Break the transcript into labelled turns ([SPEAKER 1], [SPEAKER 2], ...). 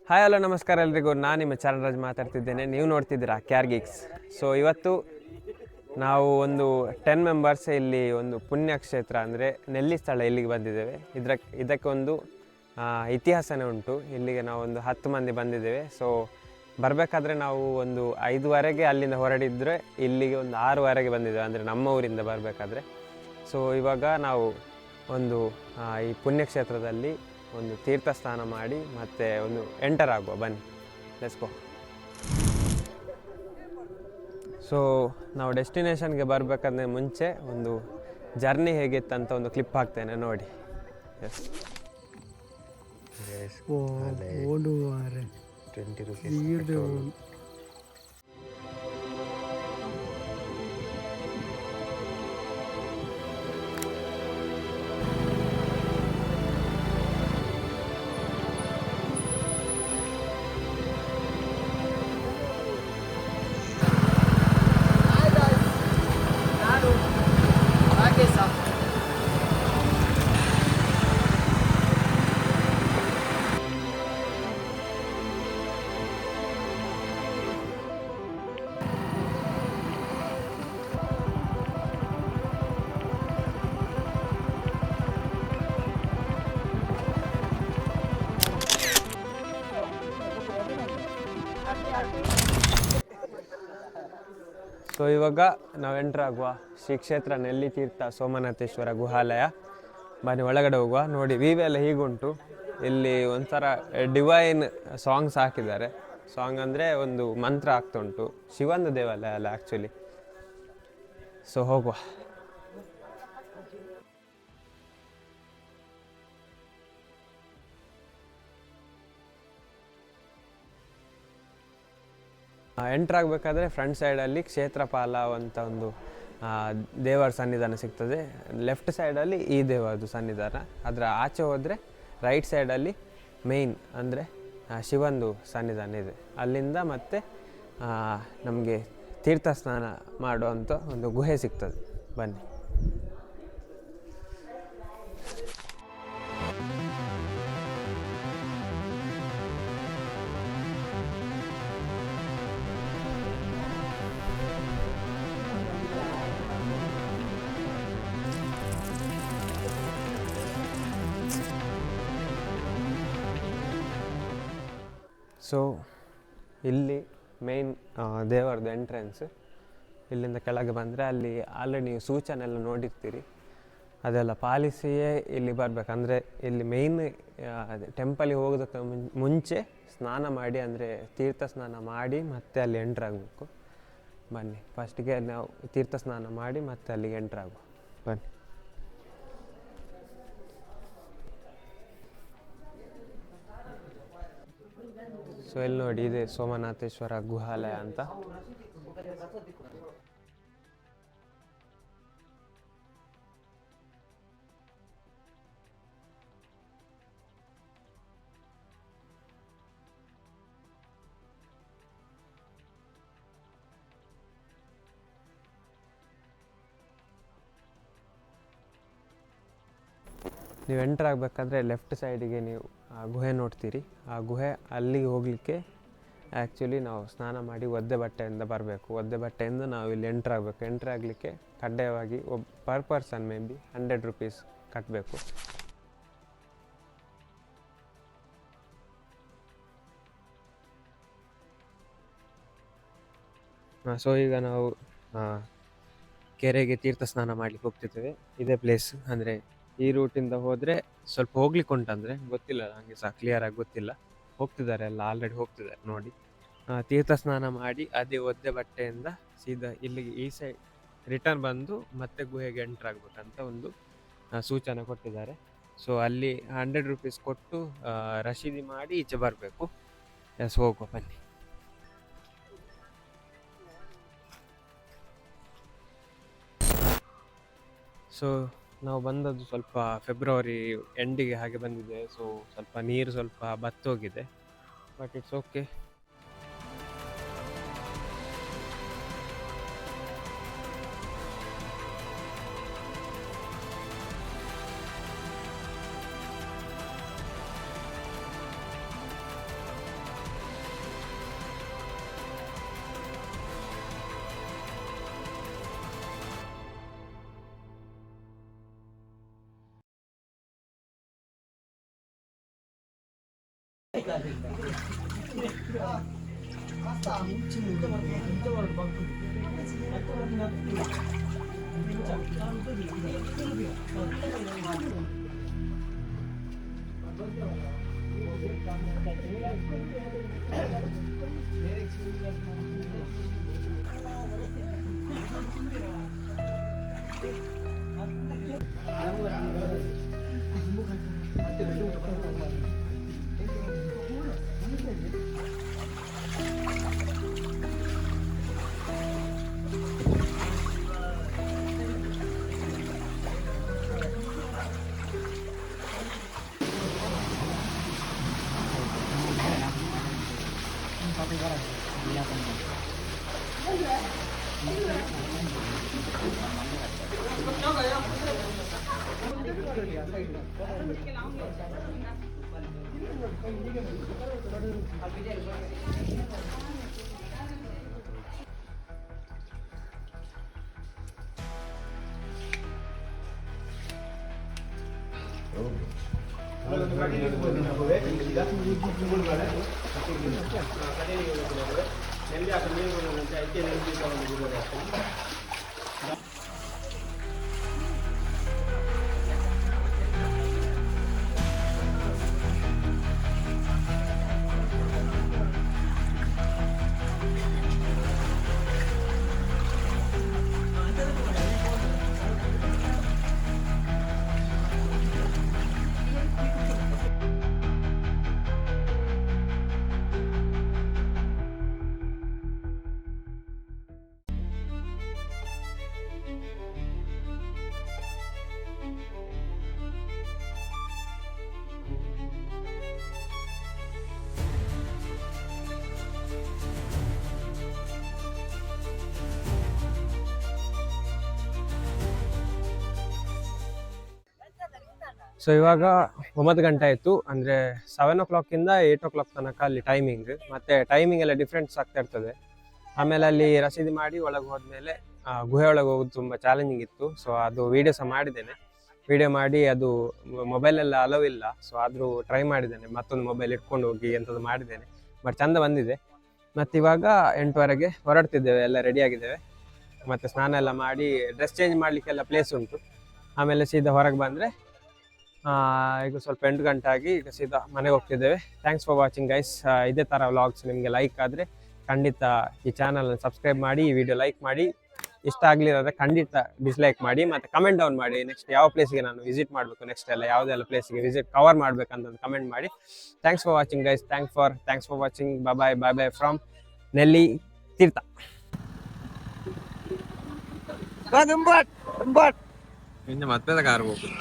[SPEAKER 1] Hi hello ನಮಸ್ಕಾರ ಎಲ್ರಿಗೂ. ನಾನು ನಿಮ್ಮ ಚರಣರಾಜ್ ಮಾತಾಡ್ತಿದ್ದೇನೆ. ನೀವು ನೋಡ್ತಿದ್ದೀರಾ ಕ್ಯಾರ್ ಗೀಕ್ಸ್. ಸೊ ಇವತ್ತು ನಾವು ಒಂದು 10 ಮೆಂಬರ್ಸ್ ಇಲ್ಲಿ ಒಂದು ಪುಣ್ಯಕ್ಷೇತ್ರ ಅಂದರೆ ನೆಲ್ಲಿ ಸ್ಥಳ ಇಲ್ಲಿಗೆ ಬಂದಿದ್ದೇವೆ. ಇದಕ್ಕೆ ಒಂದು ಇತಿಹಾಸನೇ ಉಂಟು. ಇಲ್ಲಿಗೆ ನಾವು ಒಂದು 10 ಮಂದಿ ಬಂದಿದ್ದೇವೆ. ಸೊ ಬರಬೇಕಾದ್ರೆ ನಾವು ಒಂದು 5:15 ಅಲ್ಲಿಂದ ಹೊರಡಿದ್ರೆ ಇಲ್ಲಿಗೆ ಒಂದು 6:15 ಬಂದಿದ್ದೇವೆ, ಅಂದರೆ ನಮ್ಮ ಊರಿಂದ ಬರಬೇಕಾದ್ರೆ. ಸೊ ಇವಾಗ ನಾವು ಒಂದು ಈ ಪುಣ್ಯಕ್ಷೇತ್ರದಲ್ಲಿ ಒಂದು ತೀರ್ಥ ಸ್ನಾನ ಮಾಡಿ ಮತ್ತೆ ಒಂದು ಎಂಟರ್ ಆಗುವ. ಬನ್ನಿ, ಲೆಟ್ಸ್ ಗೋ. ಸೊ ನಾವು ಡೆಸ್ಟಿನೇಷನ್ಗೆ ಬರಬೇಕಾದ್ರೆ ಮುಂಚೆ ಒಂದು ಜರ್ನಿ ಹೇಗಿತ್ತಂತ ಒಂದು ಕ್ಲಿಪ್ ಹಾಕ್ತೇನೆ ನೋಡಿ. S 20 rupees. ಸೊ ಇವಾಗ ನಾವು ಎಂಟ್ರ್ ಆಗುವ ಶ್ರೀ ಕ್ಷೇತ್ರ ನೆಲ್ಲಿ ತೀರ್ಥ ಸೋಮನಾಥೇಶ್ವರ ಗುಹಾಲಯ. ಬನ್ನಿ ಒಳಗಡೆ ಹೋಗುವ. ನೋಡಿ ವ್ಯೂ ಎಲ್ಲ ಹೀಗುಂಟು. ಇಲ್ಲಿ ಒಂಥರ ಡಿವೈನ್ ಸಾಂಗ್ಸ್ ಹಾಕಿದ್ದಾರೆ. ಸಾಂಗ್ ಅಂದರೆ ಒಂದು ಮಂತ್ರ ಆಗ್ತಾ ಉಂಟು. ಶಿವಂದು ದೇವಾಲಯ ಅಲ್ಲ ಆ್ಯಕ್ಚುಲಿ. ಸೊ ಹೋಗುವ. ಎಂಟ್ರ್ ಆಗಬೇಕಾದ್ರೆ ಫ್ರಂಟ್ ಸೈಡಲ್ಲಿ ಕ್ಷೇತ್ರಪಾಲ ಅಂತ ಒಂದು ದೇವರ ಸನ್ನಿಧಾನ ಸಿಗ್ತದೆ. ಲೆಫ್ಟ್ ಸೈಡಲ್ಲಿ ಈ ದೇವರದು ಸನ್ನಿಧಾನ. ಅದರ ಆಚೆ ಹೋದರೆ ರೈಟ್ ಸೈಡಲ್ಲಿ ಮೇಯ್ನ್ ಅಂದರೆ ಶಿವಂದು ಸನ್ನಿಧಾನ ಇದೆ. ಅಲ್ಲಿಂದ ಮತ್ತೆ ನಮಗೆ ತೀರ್ಥ ಸ್ನಾನ ಮಾಡುವಂಥ ಒಂದು ಗುಹೆ ಸಿಗ್ತದೆ. ಬನ್ನಿ. ಸೊ ಇಲ್ಲಿ ಮೇಯ್ನ್ ದೇವರದ್ದು ಎಂಟ್ರೆನ್ಸ್. ಇಲ್ಲಿಂದ ಕೆಳಗೆ ಬಂದರೆ ಅಲ್ಲಿ ಆಲ್ರೆಡಿ ನೀವು ಸೂಚನೆ ಎಲ್ಲ ನೋಡಿರ್ತೀರಿ. ಅದೆಲ್ಲ ಪಾಲಿಸಿಯೇ ಇಲ್ಲಿ ಬರಬೇಕು. ಅಂದರೆ ಇಲ್ಲಿ ಮೇಯ್ನ್ ಟೆಂಪಲಿಗೆ ಹೋಗೋದಕ್ಕೆ ಮುಂಚೆ ಸ್ನಾನ ಮಾಡಿ, ಅಂದರೆ ತೀರ್ಥ ಸ್ನಾನ ಮಾಡಿ ಮತ್ತೆ ಅಲ್ಲಿ ಎಂಟ್ರ್ ಆಗಬೇಕು. ಬನ್ನಿ, ಫಸ್ಟಿಗೆ ನಾವು ತೀರ್ಥ ಸ್ನಾನ ಮಾಡಿ ಮತ್ತೆ ಅಲ್ಲಿಗೆ ಎಂಟ್ರ್ ಆಗುವ. ಬನ್ನಿ. ಸೊ ಇಲ್ಲಿ ನೋಡಿ, ಇದೆ ಸೋಮನಾಥೇಶ್ವರ ಗುಹಾಲಯ ಅಂತ. ನೀವು ಎಂಟರ್ ಆಗಬೇಕಾದ್ರೆ ಲೆಫ್ಟ್ ಸೈಡಿಗೆ ನೀವು ಗುಹೆ ನೋಡ್ತೀರಿ. ಆ ಗುಹೆ ಅಲ್ಲಿಗೆ ಹೋಗಲಿಕ್ಕೆ ಆ್ಯಕ್ಚುಲಿ ನಾವು ಸ್ನಾನ ಮಾಡಿ ಒದ್ದೆ ಬಟ್ಟೆಯಿಂದ ಬರಬೇಕು. ಒದ್ದೆ ಬಟ್ಟೆಯಿಂದ ನಾವು ಇಲ್ಲಿ ಎಂಟ್ರ್ ಆಗಬೇಕು. ಎಂಟ್ರ್ ಆಗಲಿಕ್ಕೆ ಕಡ್ಡಾಯವಾಗಿ per person may be 100 rupees ಕಟ್ಟಬೇಕು. ಸೊ ಈಗ ನಾವು ಕೆರೆಗೆ ತೀರ್ಥ ಸ್ನಾನ ಮಾಡಲಿಕ್ಕೆ ಹೋಗ್ತಿದ್ದೇವೆ. ಇದೇ ಪ್ಲೇಸ್. ಅಂದರೆ ಈ ರೂಟಿಂದ ಹೋದರೆ ಸ್ವಲ್ಪ ಹೋಗ್ಲಿಕ್ಕೆ ಉಂಟಂದರೆ ಗೊತ್ತಿಲ್ಲ, ನನಗೆ ಸಹ ಕ್ಲಿಯರಾಗಿ ಗೊತ್ತಿಲ್ಲ. ಹೋಗ್ತಿದ್ದಾರೆ ಎಲ್ಲ, ಆಲ್ರೆಡಿ ಹೋಗ್ತಿದ್ದಾರೆ ನೋಡಿ. ತೀರ್ಥ ಸ್ನಾನ ಮಾಡಿ ಅದೇ ಒದ್ದೆ ಬಟ್ಟೆಯಿಂದ ಸೀದಾ ಇಲ್ಲಿಗೆ ಈ ಸೈಡ್ ರಿಟರ್ನ್ ಬಂದು ಮತ್ತೆ ಗುಹೆಗೆ ಎಂಟ್ರ್ ಆಗಬೇಕಂತ ಒಂದು ಸೂಚನೆ ಕೊಟ್ಟಿದ್ದಾರೆ. ಸೊ ಅಲ್ಲಿ 100 ರೂಪೀಸ್ ಕೊಟ್ಟು ರಶೀದಿ ಮಾಡಿ ಈಚೆ ಬರಬೇಕು. ಎಸ್, ಹೋಗುವ ಬನ್ನಿ. ಸೊ ನಾವು ಬಂದದ್ದು ಸ್ವಲ್ಪ ಫೆಬ್ರವರಿ ಎಂಡಿಗೆ ಹಾಗೆ ಬಂದಿದೆ. ಸೊ ಸ್ವಲ್ಪ ನೀರು ಸ್ವಲ್ಪ ಬತ್ತೋಗಿದೆ, ಬಟ್ ಇಟ್ಸ್ ಓಕೆ. ಸೊ ಇವಾಗ 9 ಗಂಟೆ ಆಯಿತು, ಅಂದರೆ 7 o'clock-ಇಂದ 8 o'clock ತನಕ ಅಲ್ಲಿ ಟೈಮಿಂಗ್. ಮತ್ತು ಟೈಮಿಂಗ್ ಎಲ್ಲ ಡಿಫ್ರೆನ್ಸ್ ಆಗ್ತಾ ಇರ್ತದೆ. ಆಮೇಲೆ ಅಲ್ಲಿ ರಸೀದಿ ಮಾಡಿ ಒಳಗೆ ಹೋದ್ಮೇಲೆ ಗುಹೆ ಒಳಗೆ ಹೋಗೋದು ತುಂಬ ಚಾಲೆಂಜಿಂಗ್ ಇತ್ತು. ಸೊ ಅದು ವೀಡಿಯೋ ಸಹ ಮಾಡಿದ್ದೇನೆ. ವಿಡಿಯೋ ಮಾಡಿ ಅದು ಮೊಬೈಲೆಲ್ಲ ಅಲೋ ಇಲ್ಲ, ಸೊ ಆದರೂ ಟ್ರೈ ಮಾಡಿದ್ದೇನೆ. ಮತ್ತೊಂದು ಮೊಬೈಲ್ ಇಟ್ಕೊಂಡು ಹೋಗಿ ಎಂಥದ್ದು ಮಾಡಿದ್ದೇನೆ, ಬಟ್ ಚೆಂದ ಬಂದಿದೆ. ಮತ್ತು ಇವಾಗ 8:15ಗೆ ಹೊರಡ್ತಿದ್ದೇವೆ, ಎಲ್ಲ ರೆಡಿಯಾಗಿದ್ದೇವೆ. ಮತ್ತು ಸ್ನಾನ ಎಲ್ಲ ಮಾಡಿ ಡ್ರೆಸ್ ಚೇಂಜ್ ಮಾಡಲಿಕ್ಕೆಲ್ಲ ಪ್ಲೇಸ್ ಉಂಟು. ಆಮೇಲೆ ಸೀದಾ ಹೊರಗೆ ಬಂದರೆ ಈಗ ಸ್ವಲ್ಪ 8 ಗಂಟೆ ಆಗಿ ಈಗ ಸೀದಾ ಮನೆಗೆ ಹೋಗ್ತಿದ್ದೇವೆ. Thanks for watching guys. ಇದೇ ಥರ ವ್ಲಾಗ್ಸ್ ನಿಮಗೆ ಲೈಕ್ ಆದರೆ ಖಂಡಿತ ಈ ಚಾನಲ್ನ ಸಬ್ಸ್ಕ್ರೈಬ್ ಮಾಡಿ, ಈ ವಿಡಿಯೋ ಲೈಕ್ ಮಾಡಿ. ಇಷ್ಟ ಆಗಲಿರೋದ್ರೆ ಖಂಡಿತ ಡಿಸ್ಲೈಕ್ ಮಾಡಿ, ಮತ್ತು ಕಮೆಂಟ್ ಡೌನ್ ಮಾಡಿ. ನೆಕ್ಸ್ಟ್ ಯಾವ ಪ್ಲೇಸಿಗೆ ನಾನು ವಿಸಿಟ್ ಮಾಡಬೇಕು, ನೆಕ್ಸ್ಟ್ ಎಲ್ಲ ಯಾವುದೆಲ್ಲ ಪ್ಲೇಸಿಗೆ ವಿಸಿಟ್ ಕವರ್ ಮಾಡಬೇಕಂತ ಕಮೆಂಟ್ ಮಾಡಿ. Thanks for watching guys. Thanks for watching. Bye bye from Nelli Teertha.
[SPEAKER 2] ಮತ್ತೆ ಕಾರ್ ಹೋಗ್ಬೇಕು.